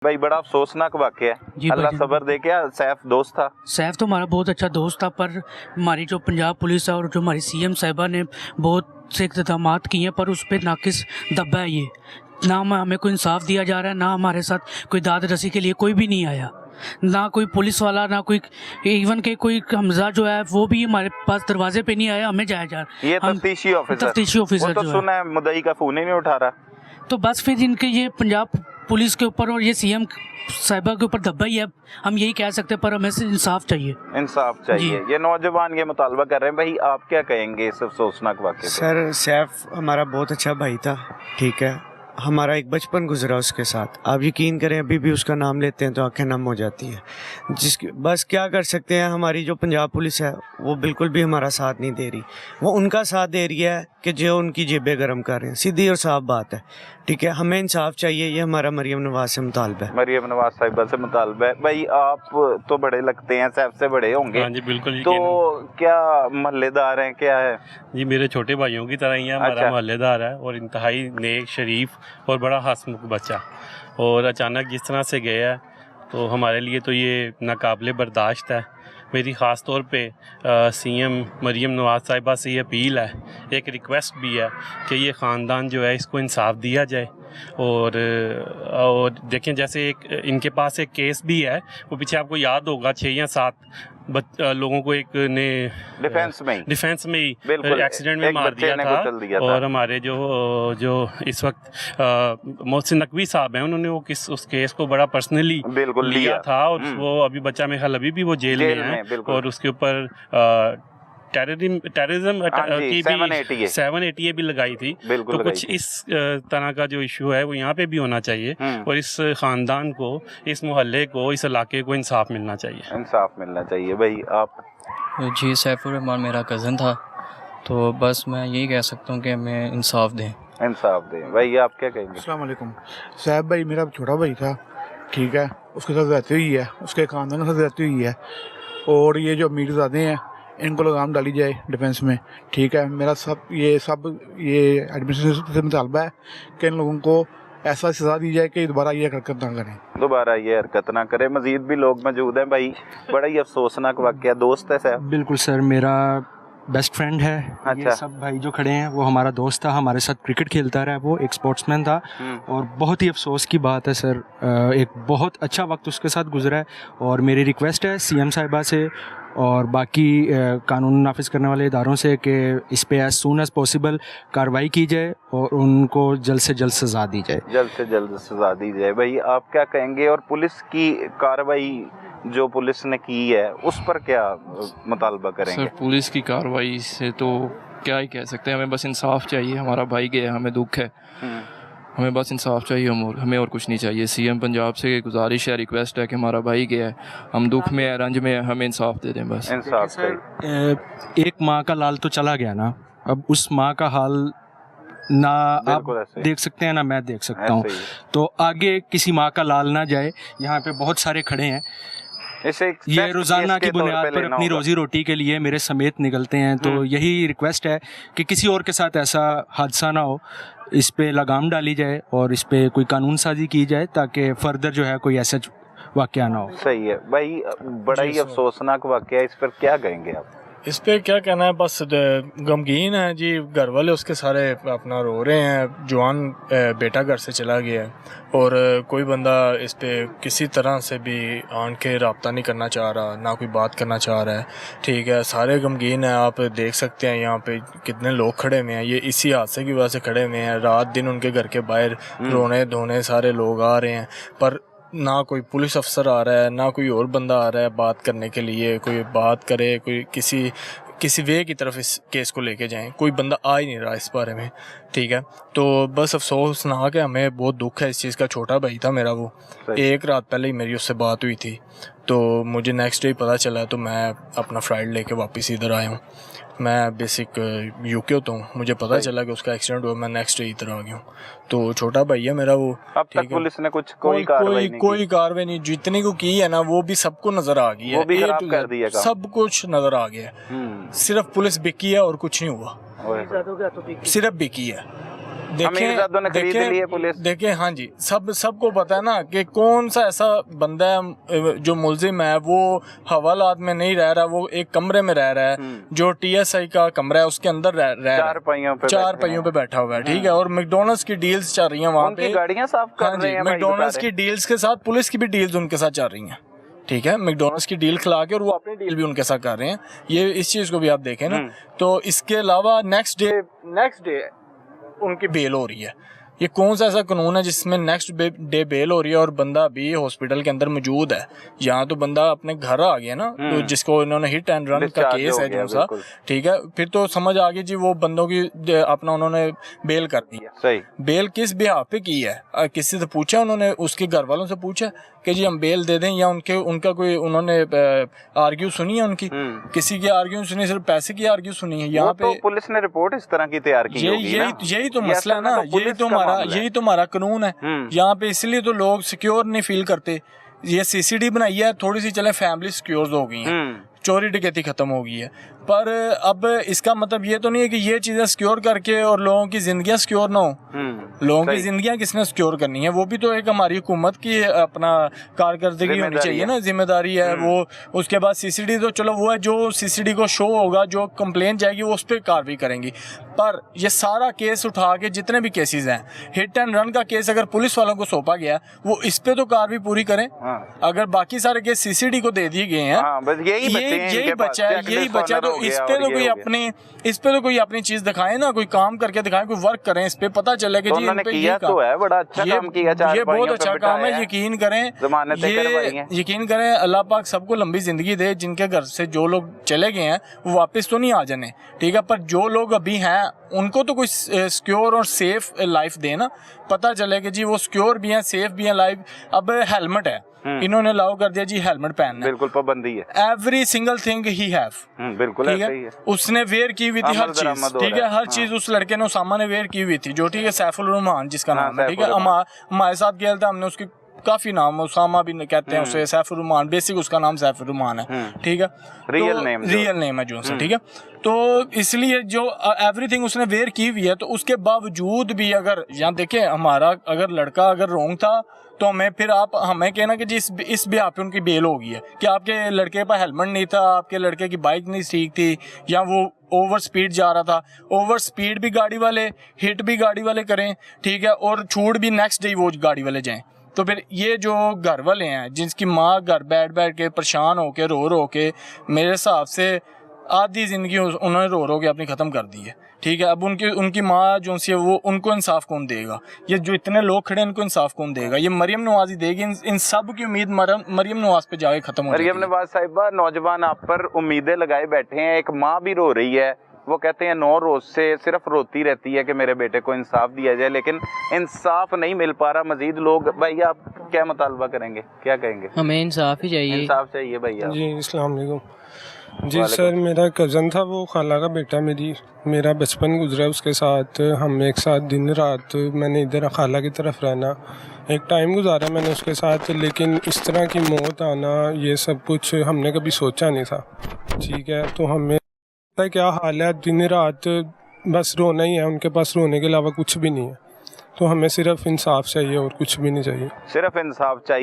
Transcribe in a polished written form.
भाई बड़ा अफसोसनाक वाकया है। अल्लाह सबर दे। क्या सैफ दोस्त था? सैफ तो हमारा बहुत अच्छा दोस्त था, पर हमारी जो पंजाब पुलिस है और जो हमारी सीएम साहिबा ने बहुत से इक़दाम किए हैं, पर उस पर नाकिस दबा है ये। ना हमें कोई इंसाफ दिया जा रहा है, ना हमारे साथ कोई दाद रसी के लिए कोई भी नहीं आया, ना कोई पुलिस वाला, ना कोई इवन के कोई हमजा जो है वो भी हमारे पास दरवाजे पे नहीं आया, हमें जाया जा रहा। ये तफ्तीशी ऑफिसर तो सुना है मुद्दई का फोन ही नहीं उठा रहा। तो बस फिर इनके ये पंजाब पुलिस के ऊपर और ये सीएम साहिबा के ऊपर दबा ही है, हम यही कह सकते हैं। पर हमें इंसाफ चाहिए, इंसाफ चाहिए। ये नौजवान ये मुतालबा कर रहे हैं, भाई आप क्या कहेंगे इस अफसोसनाक वाक़े पे? सर सैफ हमारा बहुत अच्छा भाई था, ठीक है, हमारा एक बचपन गुजरा उसके साथ। आप यकीन करें अभी भी उसका नाम लेते हैं तो आंखें नम हो जाती हैं। बस क्या कर सकते हैं, हमारी जो पंजाब पुलिस है वो बिल्कुल भी हमारा साथ नहीं दे रही। वो उनका साथ दे रही है कि जो उनकी जेबें गर्म कर रहे हैं, सीधी और साफ बात है, ठीक है। हमें इंसाफ चाहिए, ये हमारा मरियम नवाज से मुतालबा है। मरियम नवाज साहिबा से मुतालबा है। भाई आप तो बड़े लगते हैं, सैफ से बड़े होंगे। हाँ जी बिल्कुल। तो क्या मोहल्लेदार हैं, क्या है? जी मेरे छोटे भाइयों की तरह ही है। हमारा मोहल्लेदार है और इंतहाई नेक, शरीफ और बड़ा हंसमुख बच्चा। और अचानक जिस तरह से गया है तो हमारे लिए तो ये नाकाबिले बर्दाश्त है। मेरी ख़ास तौर पे सीएम मरियम नवाज साहिबा से ये अपील है, एक रिक्वेस्ट भी है कि ये ख़ानदान जो है इसको इंसाफ दिया जाए। और देखें, जैसे एक इनके पास एक केस भी है, वो पीछे आपको याद होगा 6 या 7 लोगों को एक ने डिफेंस में ही एक्सीडेंट में मार दिया था। और हमारे जो इस वक्त मोहसिन नकवी साहब हैं, उन्होंने वो उस केस को बड़ा पर्सनली लिया था। और वो अभी बच्चा में ख्याल अभी भी वो जेल में है। और उसके ऊपर टेररिज्म की भी 780 भी लगाई थी। तो कुछ इस तरह का जो इशू है वो यहाँ पे भी होना चाहिए। और इस ख़ानदान को, इस मोहल्ले को, इस इलाके को इंसाफ मिलना चाहिए। इंसाफ मिलना चाहिए। भाई आप? जी, सैफुर रहमान मेरा कज़न था, तो बस मैं यही कह सकता हूँ कि हमें इंसाफ दें। इंसाफ दें। भाई आप क्या कहेंगे? अस्सलाम वालेकुम। सैफ भाई मेरा छोटा भाई था, ठीक है, उसके साथ रहती हुई है, उसके ख़ानदान के साथ रहती हुई है। और ये जो मीरज़ादे हैं इनको लगाम डाली जाए डिफेंस में, ठीक है। मेरा सब ये एडमिनिस्ट्रेशन से मुतालबा है कि इन लोगों को ऐसा सज़ा दी जाए कि दोबारा ये हरकत ना करें, दोबारा ये हरकत ना करें। मजीद भी लोग मौजूद हैं। भाई बड़ा ही अफसोसनाक वाक़या। दोस्त है सर? बिल्कुल सर, मेरा बेस्ट फ्रेंड है। अच्छा। ये सब भाई जो खड़े हैं वो हमारा दोस्त था, हमारे साथ क्रिकेट खेलता रहा, वो एक स्पोर्ट्समैन था। और बहुत ही अफसोस की बात है सर, एक बहुत अच्छा वक्त उसके साथ गुजरा है। और मेरी रिक्वेस्ट है सीएम साहिबा से और बाकी कानून नाफिज करने वाले इदारों से कि इस पे एज सून एज पॉसिबल कार्रवाई की जाए और उनको जल्द से जल्द सज़ा दी जाए। जल्द से जल्द सज़ा दी जाए। भाई आप क्या कहेंगे? और पुलिस की कार्रवाई जो पुलिस ने की है उस पर क्या मुतालबा करेंगे? सर, पुलिस की कार्रवाई से तो क्या ही कह सकते हैं, हमें बस इंसाफ चाहिए। हमारा भाई गया, हमें दुख है, हमें बस इंसाफ चाहिए, हमें और कुछ नहीं चाहिए। सीएम पंजाब से गुजारिश है, रिक्वेस्ट है कि हमारा भाई गया है, हम दुख में है, रंज में है, हमें इंसाफ दे दें बस। इंसाफ एक माँ का लाल तो चला गया ना, अब उस माँ का हाल ना आप देख सकते हैं ना मैं देख सकता हूँ, तो आगे किसी माँ का लाल ना जाए। यहाँ पे बहुत सारे खड़े हैं, ये रोज़ाना की बुनियाद पर अपनी रोज़ी रोटी के लिए मेरे समेत निकलते हैं। तो यही रिक्वेस्ट है कि किसी और के साथ ऐसा हादसा ना हो, इस पे लगाम डाली जाए और इस पे कोई कानून साजी की जाए ताकि फर्दर जो है कोई ऐसा वाक़या ना हो। सही है भाई, बड़ा ही अफसोसनाक वाक़या। इस पर क्या कहेंगे आप? इस पे क्या कहना है, बस गमगीन है जी। घर वाले उसके सारे अपना रो रहे हैं, जवान बेटा घर से चला गया है और कोई बंदा इस पे किसी तरह से भी आन के रब्ता नहीं करना चाह रहा, ना कोई बात करना चाह रहा है, ठीक है। सारे गमगीन हैं, आप देख सकते हैं यहाँ पे कितने लोग खड़े हुए हैं। ये इसी हादसे की वजह से खड़े हुए हैं, रात दिन उनके घर के बाहर रोने धोने सारे लोग आ रहे हैं, पर ना कोई पुलिस अफसर आ रहा है, ना कोई और बंदा आ रहा है बात करने के लिए, कोई बात करे, कोई किसी वे की तरफ इस केस को लेके जाएं, कोई बंदा आ ही नहीं रहा इस बारे में, ठीक है। तो बस अफसोस ना कि हमें बहुत दुख है इस चीज़ का। छोटा भाई था मेरा, वो एक रात पहले ही मेरी उससे बात हुई थी, तो मुझे नेक्स्ट डे पता चला, तो मैं अपना फ्लाइट लेके वापस इधर आया हूँ। मैं बेसिक यूके होता हूँ, मुझे पता चला कि उसका एक्सीडेंट हुआ, मैं नेक्स्ट डे इधर आ गया हूँ। तो छोटा भाई है मेरा वो। अब तक पुलिस ने कोई कार्रवाई नहीं, जितने को की है ना वो भी सबको नजर आ गई है, वो भी खराब कर दिया, सब कुछ नजर आ गया। सिर्फ पुलिस बिकी है और कुछ नहीं हुआ, सिर्फ बिकी है। अमीरजादों ने खरीद लिए पुलिस। देखिए हाँ जी, सबको पता है ना कि कौन सा ऐसा बंदा है जो मुलजिम है, वो हवालात में नहीं रह रहा, वो एक कमरे में रह रहा है, जो TSI का कमरा है उसके अंदर रह रहा है, चार पहियों पे बैठा हुआ है, ठीक है। और मैकडोनल्ड्स की डील्स चल रही हैं वहाँ पे, गाड़ियाँ साफ कर रहे हैं। मैकडोनल्ड्स की डील्स के साथ पुलिस की भी डील्स उनके साथ चल रही हैं, ठीक है। मैकडोनल्ड्स की डील खिला के और वो अपनी डील भी उनके साथ कर रहे हैं, ये इस चीज़ को भी आप देखें ना। तो इसके अलावा नेक्स्ट डे उनकी बेल हो रही है। ये कौन सा ऐसा कानून है जिसमें नेक्स्ट डे बेल हो रही है और बंदा अभी हॉस्पिटल के अंदर मौजूद है? यहाँ तो बंदा अपने घर आ गया ना, तो जिसको इन्होंने हिट एंड रन का केस है जो सा, ठीक है, फिर तो समझ आ गई जी वो बंदों की अपना उन्होंने बेल कर दी है। सही। बेल किस बिहाफ पे की है? किसी से पूछा उन्होंने, उसके घर वालों से पूछा कि जी हम बेल दे दें, या उनका कोई उन्होंने आर्ग्यू सुनी है उनकी? किसी की आर्ग्यू सुनी, सिर्फ पैसे की आर्ग्यू सुनी है। यहाँ पे पुलिस ने रिपोर्ट इस तरह की तैयार की होगी ना। यही तो मसला है ना, यही तो हमारा कानून है यहाँ पे। इसलिए तो लोग सिक्योर नहीं फील करते। ये CCD बनाई है, थोड़ी सी चले फैमिली सिक्योर हो गई है, चोरी डकैती खत्म हो गई है, पर अब इसका मतलब ये तो नहीं है कि ये चीजें सिक्योर करके और लोगों की जिंदगियां सिक्योर ना हो। लोगों की जिंदगियां किसने सिक्योर करनी है? वो भी तो एक हमारी हुकूमत की अपना कारकर्दगी होनी चाहिए ना, जिम्मेदारी है वो। उसके बाद CCD तो चलो वो है, जो CCD को शो होगा, जो कंप्लेंट जाएगी वो उस पर कार्रवाई करेंगी। पर ये सारा केस उठा के जितने भी केसेस हैं, हिट एंड रन का केस अगर पुलिस वालों को सौंपा गया, वो इस पे तो कार्रवाई पूरी करें। अगर बाकी सारे केस CCD को दे दिए गए हैं, यही बचा है, तो इस पे तो कोई अपनी चीज दिखाए ना, कोई काम करके दिखाए, कोई वर्क करें, इस पे पता चले कि जी इन पे ये तो है, बड़ा अच्छा काम किया, ये बहुत अच्छा काम है। यकीन करें अल्लाह पाक सबको लंबी जिंदगी दे। जिनके घर से जो लोग चले गए हैं वो वापस तो नहीं आ जाने, ठीक है, पर जो लोग अभी हैं उनको तो कोई सिक्योर और सेफ लाइफ दे ना, पता चले कि जी वो सिक्योर भी हैं, सेफ भी हैं लाइफ। अब हेलमेट है, इन्होंने अलाउ कर दिया जी हेलमेट पहनना, बिल्कुल पाबंदी है। Every single thing he have, बिल्कुल ऐसा ही है। उसने वेयर की हुई थी हर चीज, ठीक है, हर चीज उस लड़के ने उसामा ने वेयर की हुई थी, जो ठीक है सैफुल रहमान जिसका नाम है, ठीक है। हमारे साथ गया था, हमने उसकी काफी नाम, उसामा भी कहते हैं उसे, सैफुल रहमान, बेसिक उसका नाम सैफुल रहमान है, ठीक है, रियल नेम है जो उनसे, ठीक है। तो इसलिए जो एवरीथिंग उसने वेयर की हुई है, तो उसके बावजूद भी अगर यहाँ देखें, हमारा अगर लड़का अगर रॉन्ग था तो हमें कहना कि जी इस भी आप पे उनकी बेल हो गई है कि आपके लड़के के पास हेलमेट नहीं था, आपके लड़के की बाइक नहीं ठीक थी, या वो ओवर स्पीड जा रहा था। ओवर स्पीड भी गाड़ी वाले, हिट भी गाड़ी वाले करें, ठीक है, और छूट भी नेक्स्ट डे वो गाड़ी वाले जाएं। तो फिर ये जो घर वाले हैं जिनकी माँ घर बैठ के परेशान होके रो के, मेरे हिसाब से आधी ज़िंदगी उन्होंने रो के अपनी ख़त्म कर दी है, ठीक है। अब उनकी माँ जो सी है वो, उनको इंसाफ कौन देगा? ये जो इतने लोग खड़े हैं इनको इंसाफ कौन देगा? ये मरियम नवाज ही देगी। इन सब की उम्मीद मरियम नवाज पे जाके ख़त्म हो जाएगी। मरियम नवाज साहिबा, नौजवान आप पर उम्मीदें लगाए बैठे हैं, एक माँ भी रो रही है, वो कहते हैं 9 रोज से सिर्फ रोती रहती है कि मेरे बेटे को इंसाफ दिया जाए, लेकिन इंसाफ नहीं मिल पा रहा। मजीद लोग, भाई आप क्या मुतालबा करेंगे, क्या कहेंगे? हमें इंसाफ ही चाहिए। इंसाफ चाहिए भैया जी। अस्सलाम वालेकुम जी सर, मेरा कज़न था, वो खाला का बेटा, मेरा बचपन गुजरा उसके साथ। हम एक साथ दिन रात, मैंने इधर खाला की तरफ रहना, एक टाइम गुजारा मैंने उसके साथ, लेकिन इस तरह की मौत आना, ये सब कुछ हमने कभी सोचा नहीं था, ठीक है। तो हमें पता है क्या हाल है, दिन रात बस रोना ही है, उनके पास रोने के अलावा कुछ भी नहीं है। तो हमें सिर्फ इंसाफ चाहिए और कुछ भी नहीं चाहिए, सिर्फ इंसाफ चाहिए।